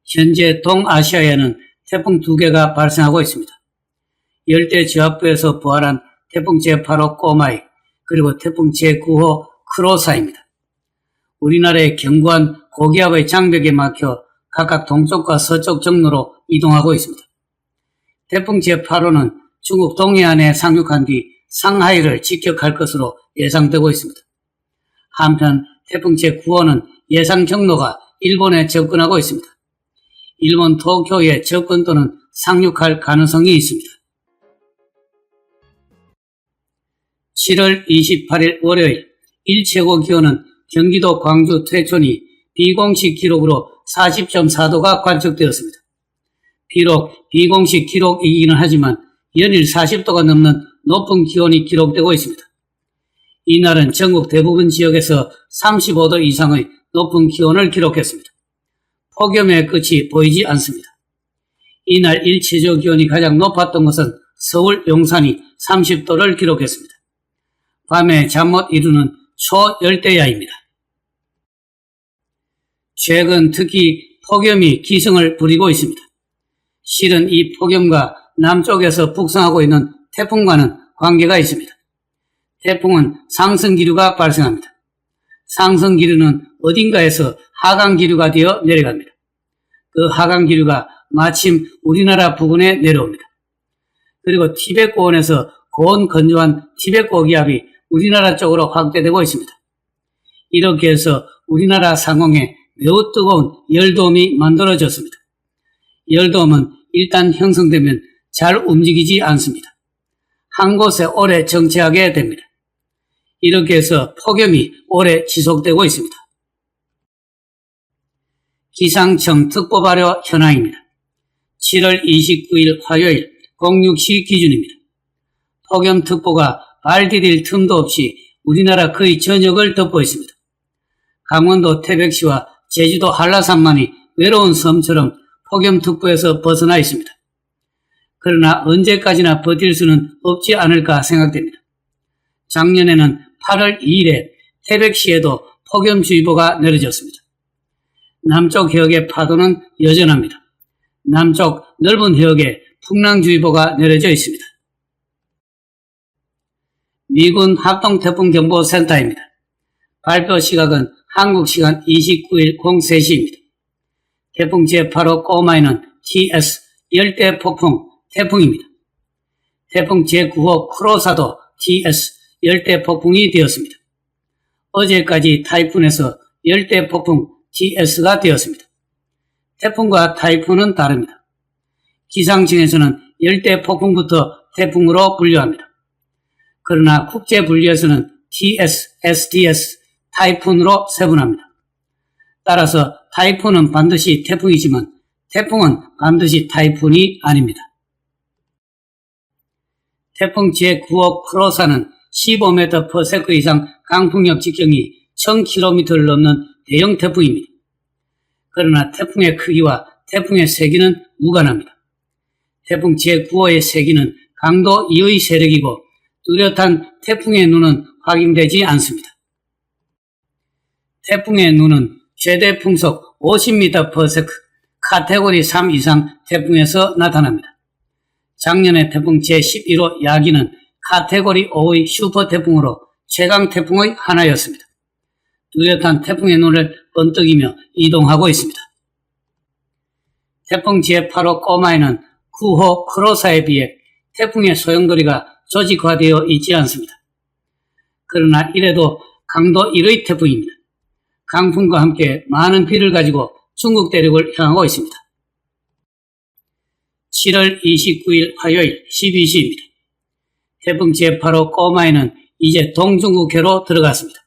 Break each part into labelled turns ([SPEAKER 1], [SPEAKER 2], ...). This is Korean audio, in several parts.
[SPEAKER 1] 현재 동아시아에는 태풍 2개가 발생하고 있습니다. 열대 지압부에서 부활한 태풍 제8호 꼬마이, 그리고 태풍 제9호 크로사입니다. 우리나라의 견고한 고기압의 장벽에 막혀 각각 동쪽과 서쪽 경로로 이동하고 있습니다. 태풍 제8호는 중국 동해안에 상륙한 뒤 상하이를 직격할 것으로 예상되고 있습니다. 한편 태풍 제9호는 예상 경로가 일본에 접근하고 있습니다. 일본 도쿄에 접근 또는 상륙할 가능성이 있습니다. 7월 28일 월요일 일최고 기온은 경기도 광주 퇴촌이 비공식 기록으로 40.4도가 관측되었습니다. 비록 비공식 기록이기는 하지만 연일 40도가 넘는 높은 기온이 기록되고 있습니다. 이날은 전국 대부분 지역에서 35도 이상의 높은 기온을 기록했습니다. 폭염의 끝이 보이지 않습니다. 이날 일최저 기온이 가장 높았던 것은 서울 용산이 30도를 기록했습니다. 밤에 잠 못 이루는 초열대야입니다. 최근 특히 폭염이 기승을 부리고 있습니다. 실은 이 폭염과 남쪽에서 북상하고 있는 태풍과는 관계가 있습니다. 태풍은 상승기류가 발생합니다. 상승기류는 어딘가에서 하강기류가 되어 내려갑니다. 그 하강기류가 마침 우리나라 부근에 내려옵니다. 그리고 티벳 고원에서 고온 건조한 티벳 고기압이 우리나라 쪽으로 확대되고 있습니다. 이렇게 해서 우리나라 상공에 매우 뜨거운 열돔이 만들어졌습니다. 열돔은 일단 형성되면 잘 움직이지 않습니다. 한 곳에 오래 정체하게 됩니다. 이렇게 해서 폭염이 오래 지속되고 있습니다. 기상청 특보 발효 현황입니다. 7월 29일 화요일 06시 기준입니다. 폭염특보가 발 디딜 틈도 없이 우리나라 거의 전역을 덮고 있습니다. 강원도 태백시와 제주도 한라산만이 외로운 섬처럼 폭염특보에서 벗어나 있습니다. 그러나 언제까지나 버틸 수는 없지 않을까 생각됩니다. 작년에는 8월 2일에 태백시에도 폭염주의보가 내려졌습니다. 남쪽 해역의 파도는 여전합니다. 남쪽 넓은 해역에 풍랑주의보가 내려져 있습니다. 미군 합동태풍경보센터입니다. 발표 시각은 한국 시간 29일 03시입니다. 태풍 제8호 꼬마이는 TS 열대폭풍 태풍입니다. 태풍 제9호 크로사도 TS 열대폭풍이 되었습니다. 어제까지 타이푼에서 열대폭풍 TS가 되었습니다. 태풍과 타이푼은 다릅니다. 기상청에서는 열대폭풍부터 태풍으로 분류합니다. 그러나 국제분류에서는 TS, SDS, 타이푼으로 세분합니다. 따라서 타이푼은 반드시 태풍이지만 태풍은 반드시 타이푼이 아닙니다. 태풍 제9호 크로사는 15m/s 이상 강풍력 직경이 1000km를 넘는 대형 태풍입니다. 그러나 태풍의 크기와 태풍의 세기는 무관합니다. 태풍 제9호의 세기는 강도 2의 세력이고 뚜렷한 태풍의 눈은 확인되지 않습니다. 태풍의 눈은 최대 풍속 50m/s 카테고리 3 이상 태풍에서 나타납니다. 작년에 태풍 제11호 야기는 카테고리 5의 슈퍼 태풍으로 최강 태풍의 하나였습니다. 뚜렷한 태풍의 눈을 번뜩이며 이동하고 있습니다. 태풍 제8호 꼬마이는 9호 크로사에 비해 태풍의 소용돌이가 조직화되어 있지 않습니다. 그러나 이래도 강도 1의 태풍입니다. 강풍과 함께 많은 비를 가지고 중국 대륙을 향하고 있습니다. 7월 29일 화요일 12시입니다. 태풍 제8호 꼬마이는 이제 동중국해로 들어갔습니다.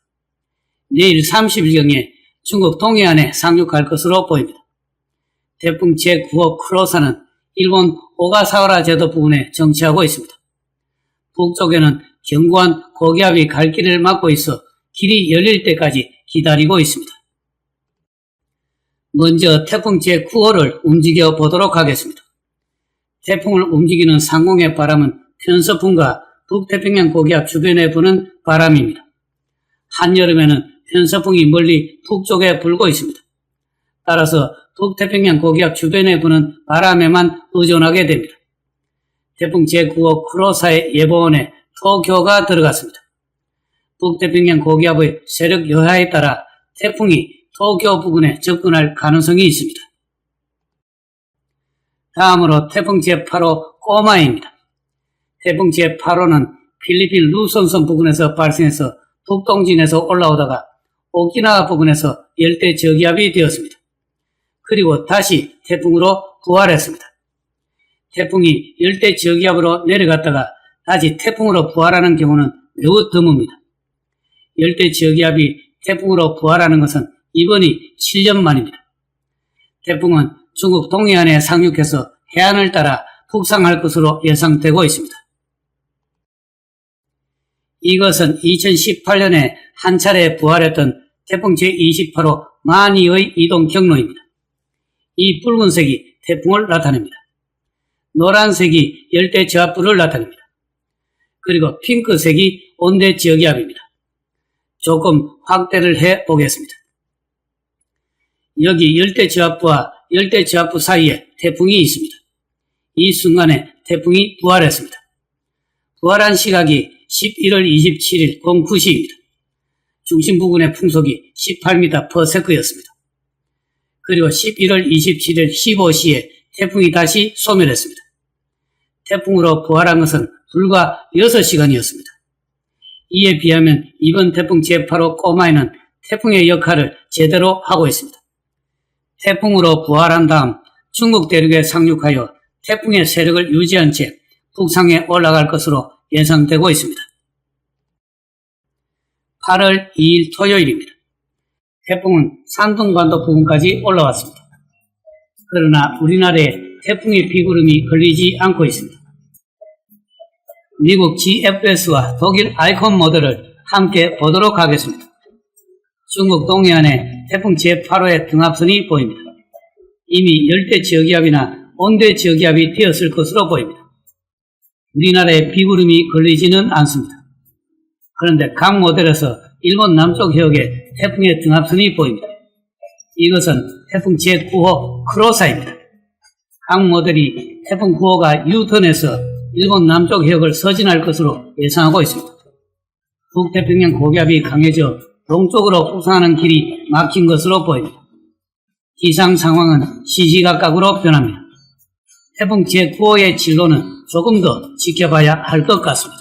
[SPEAKER 1] 내일 30일경에 중국 동해안에 상륙할 것으로 보입니다. 태풍 제9호 크로사는 일본 오가사와라 제도 부근에 정치하고 있습니다. 북쪽에는 견고한 고기압이 갈 길을 막고 있어 길이 열릴 때까지 기다리고 있습니다. 먼저 태풍 제9호를 움직여 보도록 하겠습니다. 태풍을 움직이는 상공의 바람은 편서풍과 북태평양 고기압 주변에 부는 바람입니다. 한여름에는 편서풍이 멀리 북쪽에 불고 있습니다. 따라서 북태평양 고기압 주변에 부는 바람에만 의존하게 됩니다. 태풍 제9호 크로사의 예보원에 토교가 들어갔습니다. 북태평양 고기압의 세력 여하에 따라 태풍이 토교 부근에 접근할 가능성이 있습니다. 다음으로 태풍 제8호 꼬마입니다. 태풍 제8호는 필리핀 루손섬 부근에서 발생해서 북동진에서 올라오다가 오키나와 부근에서 열대 저기압이 되었습니다. 그리고 다시 태풍으로 부활했습니다. 태풍이 열대 저기압으로 내려갔다가 다시 태풍으로 부활하는 경우는 매우 드뭅니다. 열대 저기압이 태풍으로 부활하는 것은 이번이 7년 만입니다. 태풍은 중국 동해안에 상륙해서 해안을 따라 북상할 것으로 예상되고 있습니다. 이것은 2018년에 한 차례 부활했던 태풍 제28호 마니의 이동 경로입니다. 이 붉은색이 태풍을 나타냅니다. 노란색이 열대 저압부를 나타냅니다. 그리고 핑크색이 온대 저기압입니다. 조금 확대를 해 보겠습니다. 여기 열대 저압부와 열대 저압부 사이에 태풍이 있습니다. 이 순간에 태풍이 부활했습니다. 부활한 시각이 11월 27일 09시입니다. 중심 부근의 풍속이 18m/s였습니다. 그리고 11월 27일 15시에 태풍이 다시 소멸했습니다. 태풍으로 부활한 것은 불과 6시간이었습니다. 이에 비하면 이번 태풍 제8호 꼬마이는 태풍의 역할을 제대로 하고 있습니다. 태풍으로 부활한 다음 중국 대륙에 상륙하여 태풍의 세력을 유지한 채 북상에 올라갈 것으로 예상되고 있습니다. 8월 2일 토요일입니다. 태풍은 산둥반도 부근까지 올라왔습니다. 그러나 우리나라에 태풍의 비구름이 걸리지 않고 있습니다. 미국 GFS와 독일 아이콘 모델을 함께 보도록 하겠습니다. 중국 동해안에 태풍 제8호의 등압선이 보입니다. 이미 열대 저기압이나 온대 저기압이 되었을 것으로 보입니다. 우리나라에 비구름이 걸리지는 않습니다. 그런데 각 모델에서 일본 남쪽 해역에 태풍의 등압선이 보입니다. 이것은 태풍 제9호 크로사입니다. 각 모델이 태풍 9호가 유턴해서 일본 남쪽 해역을 서진할 것으로 예상하고 있습니다. 북태평양 고기압이 강해져 동쪽으로 북상하는 길이 막힌 것으로 보입니다. 기상 상황은 시시각각으로 변합니다. 태풍 제9호의 진로는 조금 더 지켜봐야 할 것 같습니다.